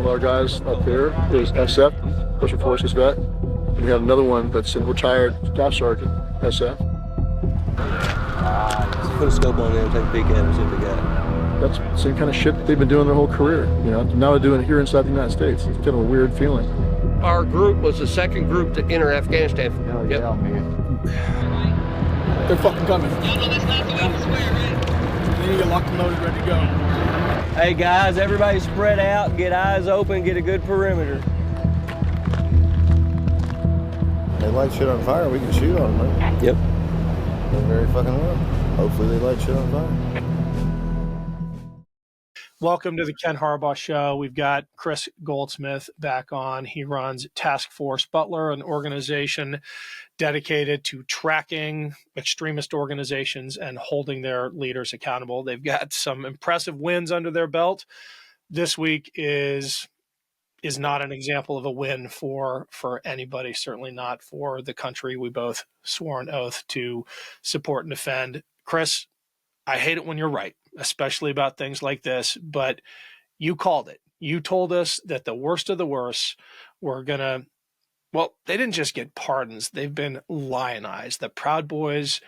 of our guys up there is SF, Special Forces vet. And we have another one that's a retired staff sergeant, SF. Let's put a scope on them, take a peek at them, see what they got. That's the same kind of shit that they've been doing their whole career. You know, now they're doing it here inside the United States. It's kind of a weird feeling. Our group was the second group to enter Afghanistan. Hell yeah, man. They're fucking coming. They need to lock and loaded, ready to go. Hey guys, everybody spread out, get eyes open, get a good perimeter. They light shit on fire, we can shoot on them, right? Yep. They very fucking well. Hopefully they light shit on fire. Welcome to the Ken Harbaugh Show. We've got Kris Goldsmith back on. He runs Task Force Butler, an organization dedicated to tracking extremist organizations and holding their leaders accountable. They've got some impressive wins under their belt. This week is not an example of a win for anybody, certainly not for the country we both swore an oath to support and defend. Kris, I hate it when you're right, especially about things like this, but you called it. You told us that the worst of the worst were going to, well, they didn't just get pardons. They've been lionized. The Proud Boys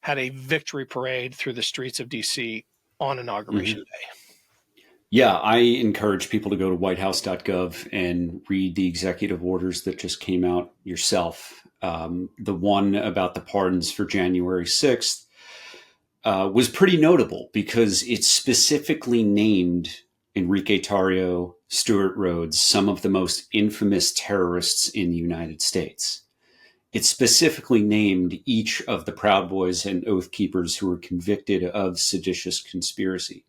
had a victory parade through the streets of D.C. on Inauguration Day. Yeah, I encourage people to go to whitehouse.gov and read the executive orders that just came out yourself. The one about the pardons for January 6th was pretty notable because it specifically named Enrique Tarrio, Stuart Rhodes, some of the most infamous terrorists in the United States. It specifically named each of the Proud Boys and Oath Keepers who were convicted of seditious conspiracy.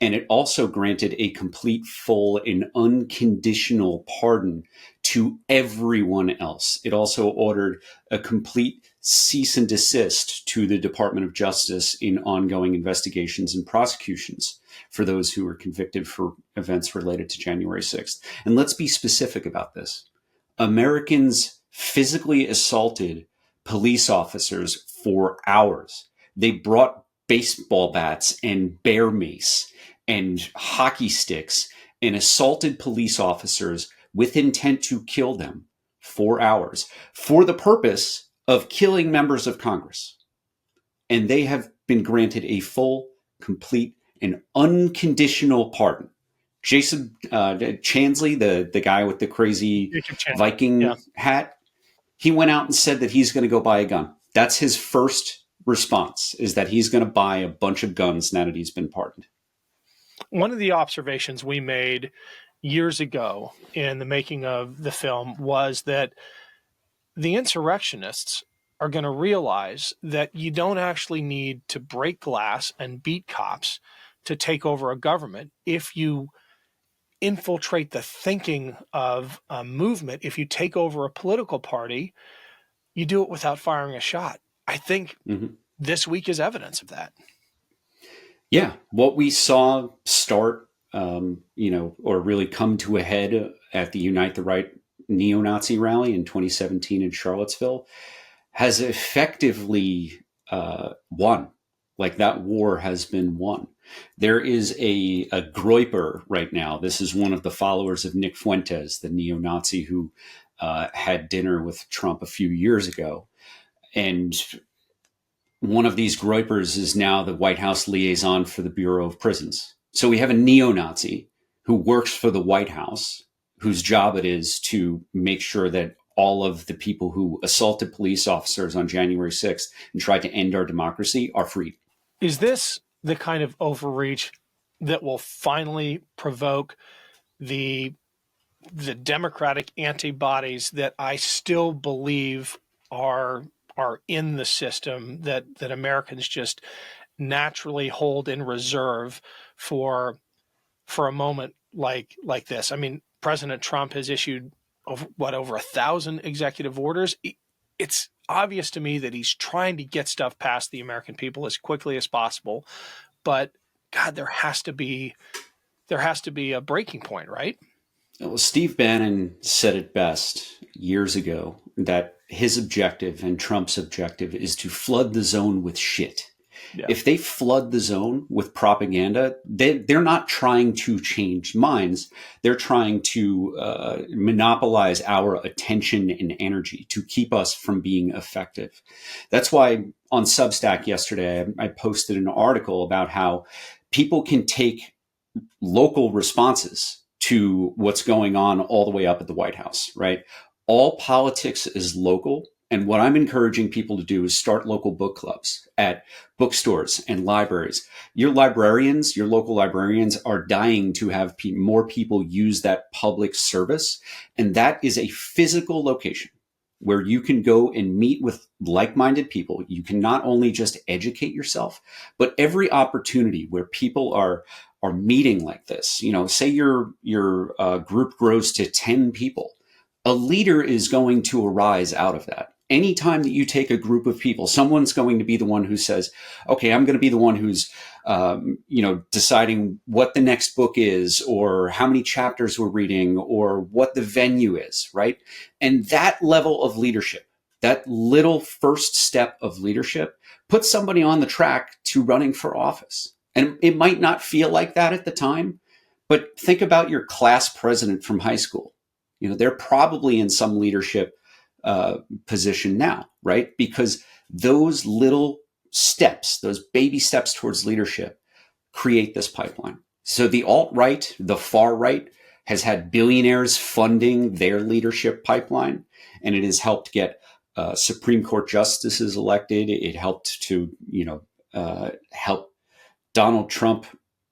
And it also granted a complete, full, and unconditional pardon to everyone else. It also ordered a complete cease and desist to the Department of Justice in ongoing investigations and prosecutions for those who were convicted for events related to January 6th. And let's be specific about this. Americans physically assaulted police officers for hours. They brought baseball bats and bear mace and hockey sticks and assaulted police officers with intent to kill them for hours for the purpose of killing members of Congress. And they have been granted a full, complete, and unconditional pardon. Jason Chansley, the guy with the crazy Viking hat, he went out and said that he's going to go buy a gun. That's his first response, is that he's going to buy a bunch of guns now that he's been pardoned. One of the observations we made years ago in the making of the film was that the insurrectionists are going to realize that you don't actually need to break glass and beat cops to take over a government. If you infiltrate the thinking of a movement, if you take over a political party, you do it without firing a shot. I think this week is evidence of that. Yeah, what we saw start, or really come to a head at the Unite the Right neo-Nazi rally in 2017 in Charlottesville has effectively won. Like, that war has been won. There is a Groyper right now. This is one of the followers of Nick Fuentes, the neo-Nazi who had dinner with Trump a few years ago. And one of these Groypers is now the White House liaison for the Bureau of Prisons. So we have a neo-Nazi who works for the White House, whose job it is to make sure that all of the people who assaulted police officers on January 6th and tried to end our democracy are freed. Is this the kind of overreach that will finally provoke the democratic antibodies that I still believe are in the system, that Americans just naturally hold in reserve for a moment like this? I mean, President Trump has issued over 1,000 executive orders. It's obvious to me that he's trying to get stuff past the American people as quickly as possible. But God, there has to be a breaking point, right? Well, Steve Bannon said it best years ago, that his objective and Trump's objective is to flood the zone with shit. Yeah. If they flood the zone with propaganda, they're not trying to change minds. They're trying to monopolize our attention and energy to keep us from being effective. That's why on Substack yesterday, I posted an article about how people can take local responses to what's going on all the way up at the White House, right? All politics is local. And what I'm encouraging people to do is start local book clubs at bookstores and libraries. Your librarians, your local librarians are dying to have more people use that public service. And that is a physical location where you can go and meet with like-minded people. You can not only just educate yourself, but every opportunity where people are meeting like this, say your group grows to 10 people, a leader is going to arise out of that. Anytime that you take a group of people, someone's going to be the one who says, okay, I'm going to be the one who's, deciding what the next book is, or how many chapters we're reading, or what the venue is, right? And that level of leadership, that little first step of leadership, puts somebody on the track to running for office. And it might not feel like that at the time, but think about your class president from high school. They're probably in some leadership position now, right? Because those little steps, those baby steps towards leadership, create this pipeline. So the alt-right, the far right, has had billionaires funding their leadership pipeline, and it has helped get Supreme Court justices elected. It helped to, help Donald Trump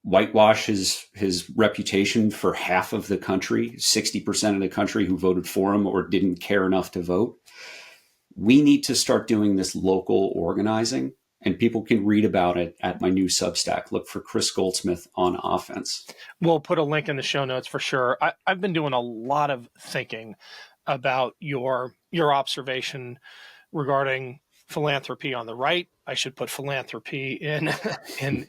whitewash his reputation for half of the country, 60% of the country who voted for him or didn't care enough to vote. We need to start doing this local organizing, and people can read about it at my new Substack. Look for Kris Goldsmith on Offense. We'll put a link in the show notes for sure. I've been doing a lot of thinking about your observation regarding philanthropy on the right. I should put philanthropy in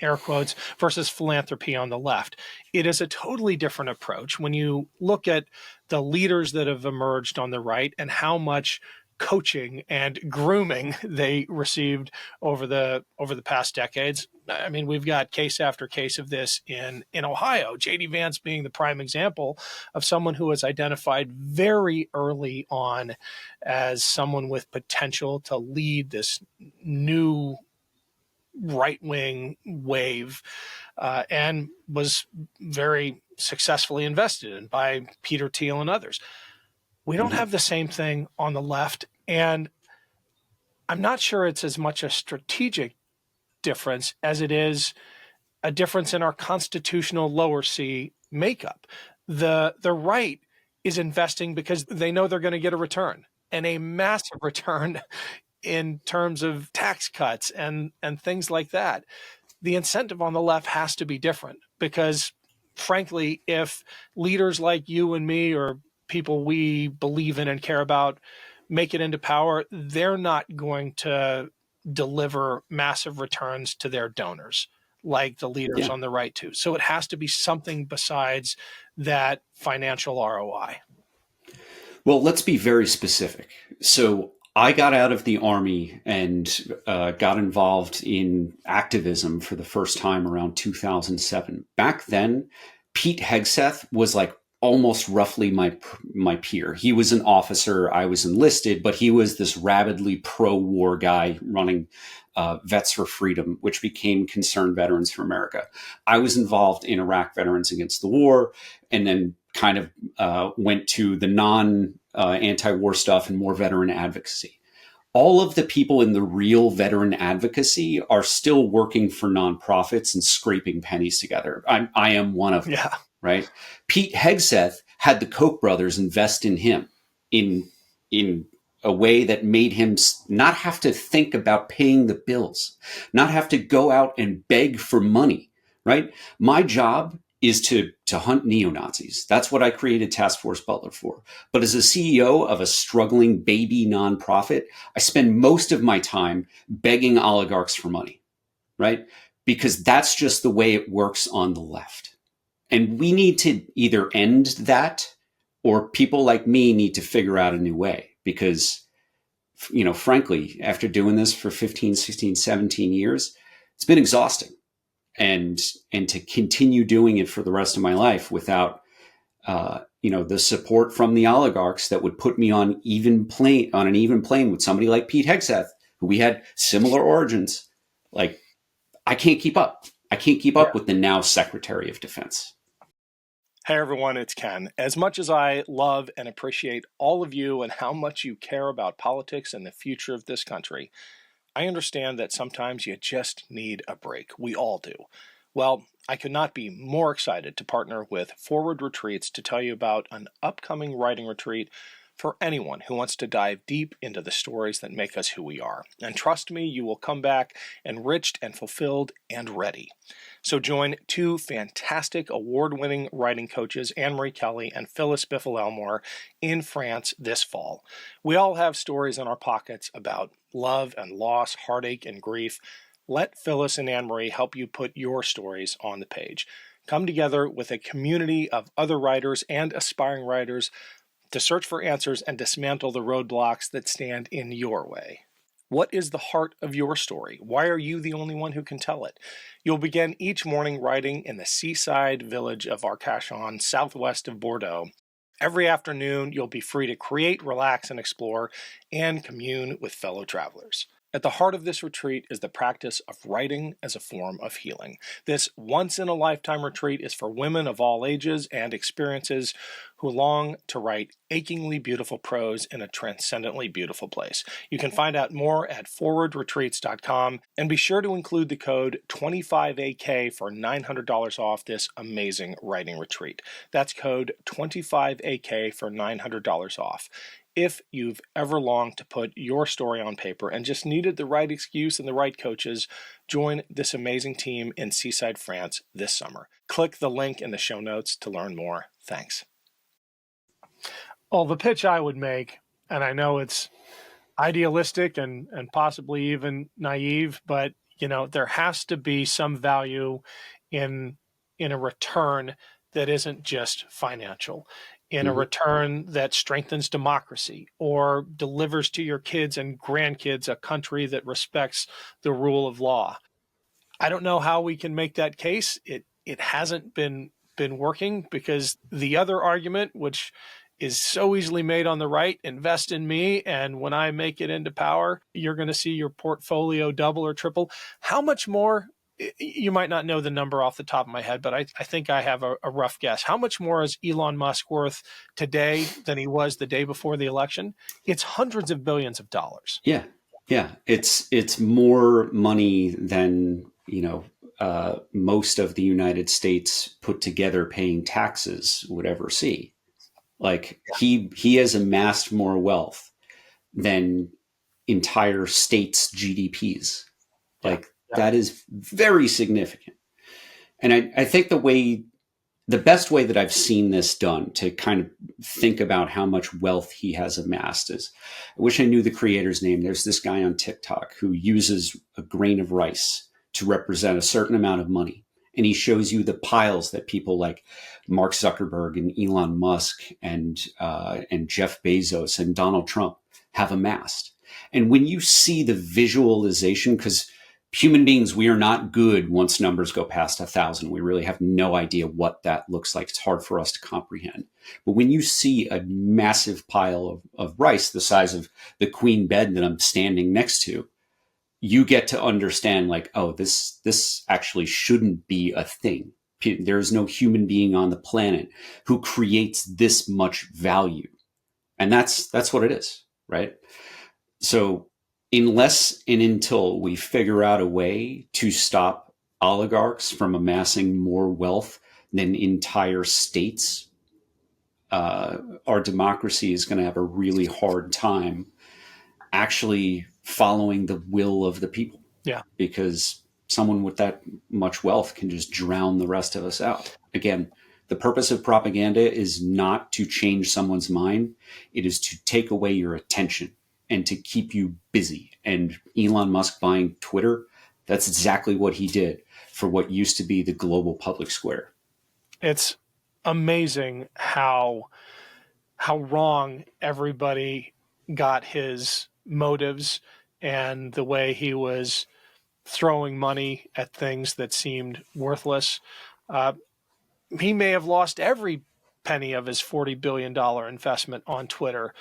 air quotes versus philanthropy on the left. It is a totally different approach when you look at the leaders that have emerged on the right and how much coaching and grooming they received over the past decades. I mean, we've got case after case of this in Ohio, J.D. Vance being the prime example of someone who was identified very early on as someone with potential to lead this new right-wing wave, and was very successfully invested in by Peter Thiel and others. We don't have the same thing on the left, and I'm not sure it's as much a strategic difference as it is a difference in our constitutional lower C makeup. The right is investing because they know they're going to get a return, and a massive return in terms of tax cuts and things like that. The incentive on the left has to be different because, frankly, if leaders like you and me or people we believe in and care about make it into power, they're not going to deliver massive returns to their donors like the leaders on the right do. So it has to be something besides that financial ROI. Well, let's be very specific. So I got out of the Army and got involved in activism for the first time around 2007. Back then, Pete Hegseth was like almost roughly my peer. He was an officer. I was enlisted, but he was this rabidly pro-war guy running Vets for Freedom, which became Concerned Veterans for America. I was involved in Iraq Veterans Against the War, and then kind of went to the anti-war stuff and more veteran advocacy. All of the people in the real veteran advocacy are still working for nonprofits and scraping pennies together. I am one of them. Yeah. Right. Pete Hegseth had the Koch brothers invest in him in a way that made him not have to think about paying the bills, not have to go out and beg for money. Right. My job is to hunt neo-Nazis. That's what I created Task Force Butler for. But as a CEO of a struggling baby nonprofit, I spend most of my time begging oligarchs for money, right? Because that's just the way it works on the left. And we need to either end that, or people like me need to figure out a new way. Because, frankly, after doing this for 15, 16, 17 years, it's been exhausting. And to continue doing it for the rest of my life without, the support from the oligarchs that would put me on an even plane with somebody like Pete Hegseth, who we had similar origins. Like, I can't keep up. I can't keep up with the now Secretary of Defense. Hey everyone, it's Ken. As much as I love and appreciate all of you and how much you care about politics and the future of this country, I understand that sometimes you just need a break. We all do. Well, I could not be more excited to partner with Forward Retreats to tell you about an upcoming writing retreat for anyone who wants to dive deep into the stories that make us who we are. And trust me, you will come back enriched and fulfilled and ready. So join two fantastic award-winning writing coaches, Anne-Marie Kelly and Phyllis Biffle-Elmore, in France this fall. We all have stories in our pockets about love and loss, heartache and grief. Let Phyllis and Anne-Marie help you put your stories on the page. Come together with a community of other writers and aspiring writers to search for answers and dismantle the roadblocks that stand in your way. What is the heart of your story? Why are you the only one who can tell it? You'll begin each morning writing in the seaside village of Arcachon, southwest of Bordeaux. Every afternoon, you'll be free to create, relax, and explore, and commune with fellow travelers. At the heart of this retreat is the practice of writing as a form of healing. This once-in-a-lifetime retreat is for women of all ages and experiences who long to write achingly beautiful prose in a transcendently beautiful place. You can find out more at forwardretreats.com, and be sure to include the code 25AK for $900 off this amazing writing retreat. That's code 25AK for $900 off. If you've ever longed to put your story on paper and just needed the right excuse and the right coaches, join this amazing team in Seaside, France this summer. Click the link in the show notes to learn more. Thanks. Well, the pitch I would make, and I know it's idealistic and possibly even naive, but there has to be some value in a return that isn't just financial, in a return that strengthens democracy or delivers to your kids and grandkids a country that respects the rule of law. I don't know how we can make that case. It hasn't been working, because the other argument, which is so easily made on the right, invest in me, and when I make it into power, you're going to see your portfolio double or triple. How much more? You might not know the number off the top of my head, but I think I have a rough guess. How much more is Elon Musk worth today than he was the day before the election? It's hundreds of billions of dollars. Yeah. It's more money than, most of the United States put together paying taxes would ever see. Like, he has amassed more wealth than entire states' GDPs. That is very significant. And I think the best way that I've seen this done to kind of think about how much wealth he has amassed is, I wish I knew the creator's name. There's this guy on TikTok who uses a grain of rice to represent a certain amount of money. And he shows you the piles that people like Mark Zuckerberg and Elon Musk and Jeff Bezos and Donald Trump have amassed. And when you see the visualization, because human beings, we are not good once numbers go past 1,000. We really have no idea what that looks like. It's hard for us to comprehend. But when you see a massive pile of rice the size of the queen bed that I'm standing next to, you get to understand, like, oh, this actually shouldn't be a thing. There's no human being on the planet who creates this much value. And that's what it is, right? So unless and until we figure out a way to stop oligarchs from amassing more wealth than entire states, our democracy is going to have a really hard time actually following the will of the people. Yeah. Because someone with that much wealth can just drown the rest of us out. Again, the purpose of propaganda is not to change someone's mind. It is to take away your attention and to keep you busy. And Elon Musk buying Twitter, that's exactly what he did for what used to be the global public square. It's amazing how wrong everybody got his motives and the way he was throwing money at things that seemed worthless. He may have lost every penny of his $40 billion investment on Twitter.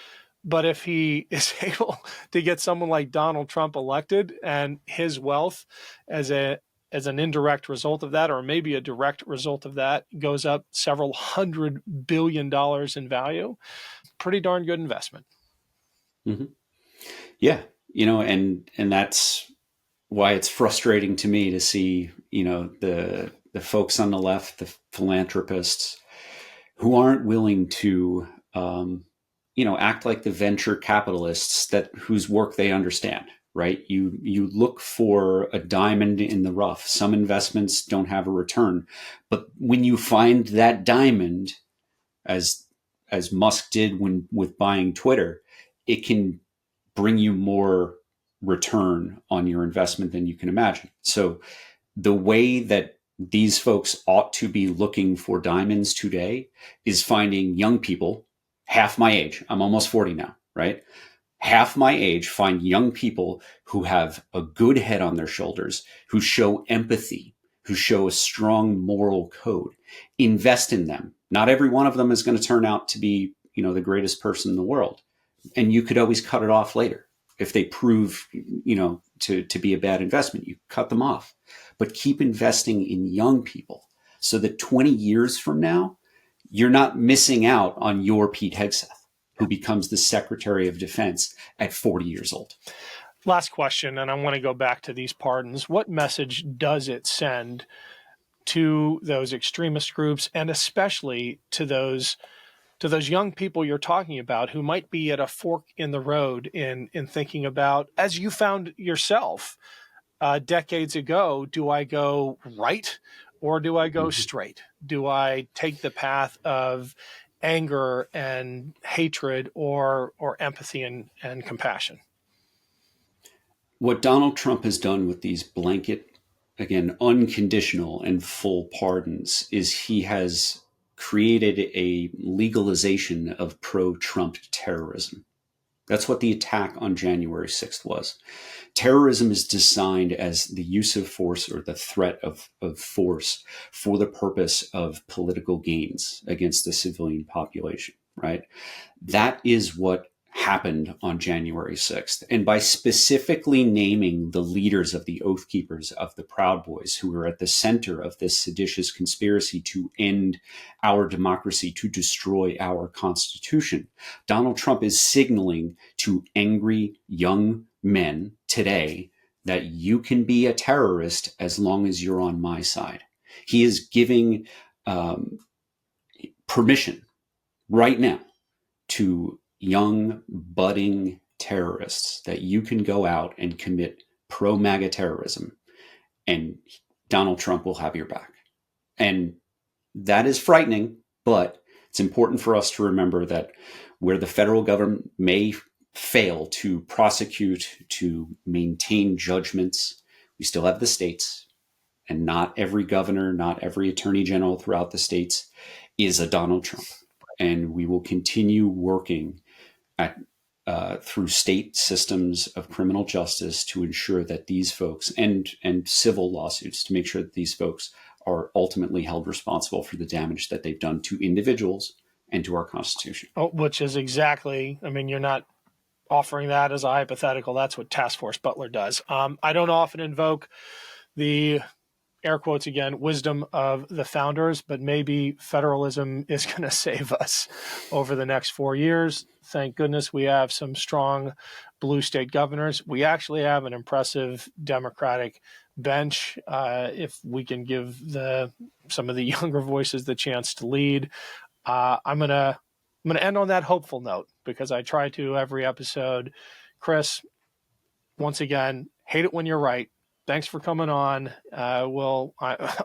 But if he is able to get someone like Donald Trump elected and his wealth as an indirect result of that, or maybe a direct result of that, goes up several $100 billion in value, pretty darn good investment. Mm-hmm. Yeah. And that's why it's frustrating to me to see, the folks on the left, the philanthropists who aren't willing to, act like the venture capitalists whose work they understand, right? You look for a diamond in the rough. Some investments don't have a return, but when you find that diamond, as Musk did with buying Twitter, it can bring you more return on your investment than you can imagine. So the way that these folks ought to be looking for diamonds today is finding young people, half my age. I'm almost 40 now, right? Half my age, find young people who have a good head on their shoulders, who show empathy, who show a strong moral code. Invest in them. Not every one of them is going to turn out to be, the greatest person in the world. And you could always cut it off later. If they prove, to be a bad investment, you cut them off. But keep investing in young people so that 20 years from now, you're not missing out on your Pete Hegseth, who becomes the Secretary of Defense at 40 years old. Last question, and I want to go back to these pardons. What message does it send to those extremist groups, and especially to those young people you're talking about who might be at a fork in the road in thinking about, as you found yourself decades ago, do I go right or do I go straight? Do I take the path of anger and hatred or empathy and compassion? What Donald Trump has done with these blanket, again, unconditional and full pardons is he has created a legalization of pro-Trump terrorism. That's what the attack on January 6th was. Terrorism is designed as the use of force or the threat of force for the purpose of political gains against the civilian population, right? That is what happened on January 6th. And by specifically naming the leaders of the Oath Keepers, of the Proud Boys, who were at the center of this seditious conspiracy to end our democracy, to destroy our Constitution, Donald Trump is signaling to angry young men today that you can be a terrorist as long as you're on my side. He is giving permission right now to young, budding terrorists that you can go out and commit pro-MAGA terrorism, and Donald Trump will have your back. And that is frightening, but it's important for us to remember that where the federal government may fail to prosecute, to maintain judgments, we still have the states, and not every governor, not every attorney general throughout the states is a Donald Trump. And we will continue working through state systems of criminal justice to ensure that these folks, and civil lawsuits, to make sure that these folks are ultimately held responsible for the damage that they've done to individuals and to our Constitution. Oh, which is exactly, you're not offering that as a hypothetical. That's what Task Force Butler does. I don't often invoke the, air quotes again, wisdom of the founders, but maybe federalism is going to save us over the next 4 years. Thank goodness we have some strong blue state governors. We actually have an impressive Democratic bench. If we can give some of the younger voices the chance to lead, I'm gonna end on that hopeful note, because I try to every episode. Kris, once again, hate it when you're right. Thanks for coming on. We'll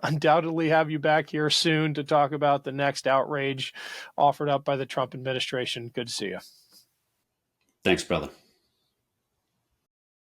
undoubtedly have you back here soon to talk about the next outrage offered up by the Trump administration. Good to see you. Thanks, brother.